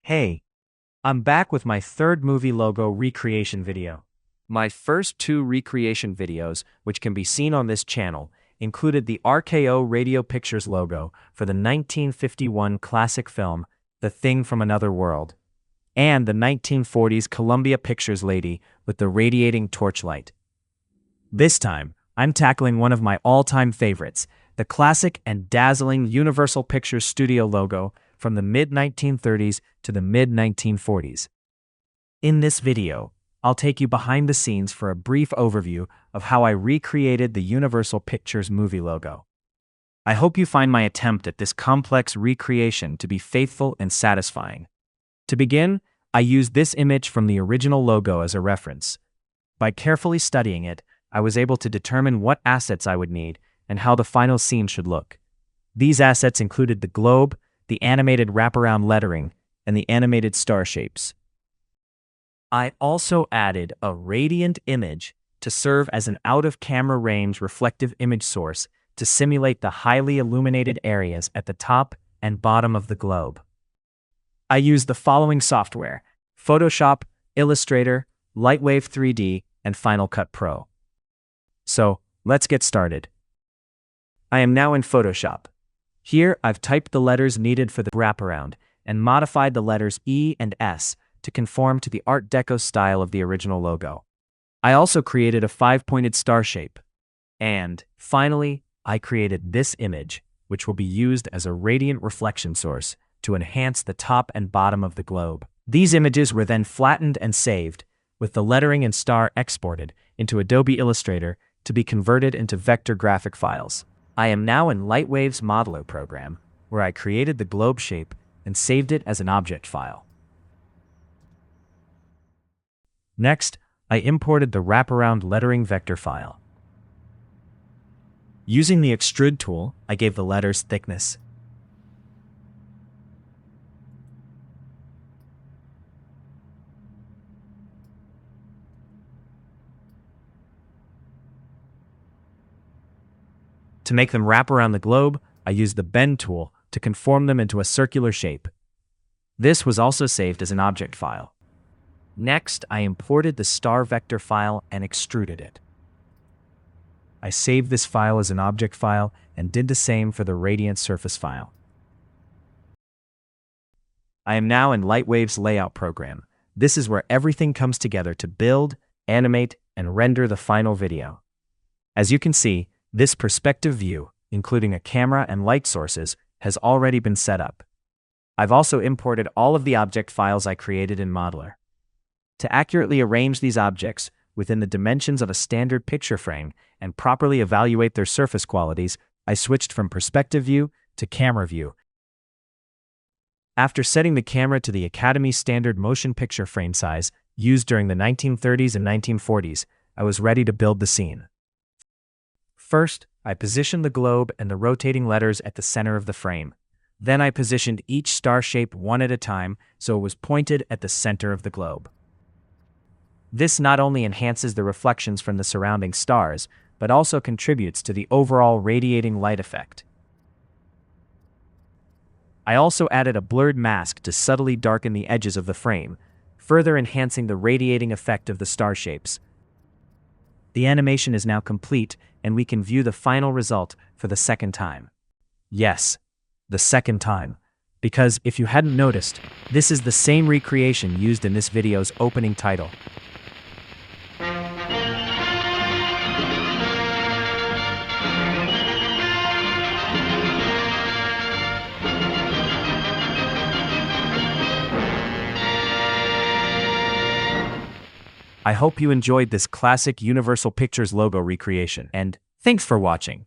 Hey, I'm back with my third movie logo recreation video. My first two recreation videos, which can be seen on this channel, included the RKO Radio Pictures logo for the 1951 classic film The Thing from Another World, and the 1940s Columbia Pictures lady with the radiating torchlight. This time, I'm tackling one of my all-time favorites, the classic and dazzling Universal Pictures Studio logo from the mid-1930s to the mid-1940s. In this video, I'll take you behind the scenes for a brief overview of how I recreated the Universal Pictures movie logo. I hope you find my attempt at this complex recreation to be faithful and satisfying. To begin, I used this image from the original logo as a reference. By carefully studying it, I was able to determine what assets I would need and how the final scene should look. These assets included the globe, the animated wraparound lettering, and the animated star shapes. I also added a radiant image to serve as an out-of-camera range reflective image source to simulate the highly illuminated areas at the top and bottom of the globe. I used the following software: Photoshop, Illustrator, Lightwave 3D, and Final Cut Pro. So, let's get started. I am now in Photoshop. Here, I've typed the letters needed for the wraparound and modified the letters E and S to conform to the Art Deco style of the original logo. I also created a 5-pointed star shape. And, finally, I created this image, which will be used as a radiant reflection source to enhance the top and bottom of the globe. These images were then flattened and saved, with the lettering and star exported into Adobe Illustrator to be converted into vector graphic files. I am now in Lightwave's Modeler program, where I created the globe shape and saved it as an object file. Next, I imported the wraparound lettering vector file. Using the extrude tool, I gave the letters thickness. To make them wrap around the globe, I used the bend tool to conform them into a circular shape. This was also saved as an object file. Next, I imported the star vector file and extruded it. I saved this file as an object file and did the same for the radiant surface file. I am now in Lightwave's layout program. This is where everything comes together to build, animate, and render the final video. As you can see, this perspective view, including a camera and light sources, has already been set up. I've also imported all of the object files I created in Modeler. To accurately arrange these objects within the dimensions of a standard picture frame and properly evaluate their surface qualities, I switched from perspective view to camera view. After setting the camera to the Academy standard motion picture frame size used during the 1930s and 1940s, I was ready to build the scene. First, I positioned the globe and the rotating letters at the center of the frame. Then I positioned each star shape one at a time so it was pointed at the center of the globe. This not only enhances the reflections from the surrounding stars, but also contributes to the overall radiating light effect. I also added a blurred mask to subtly darken the edges of the frame, further enhancing the radiating effect of the star shapes. The animation is now complete, and we can view the final result for the second time. Yes, the second time. Because if you hadn't noticed, this is the same recreation used in this video's opening title. I hope you enjoyed this classic Universal Pictures logo recreation, and thanks for watching.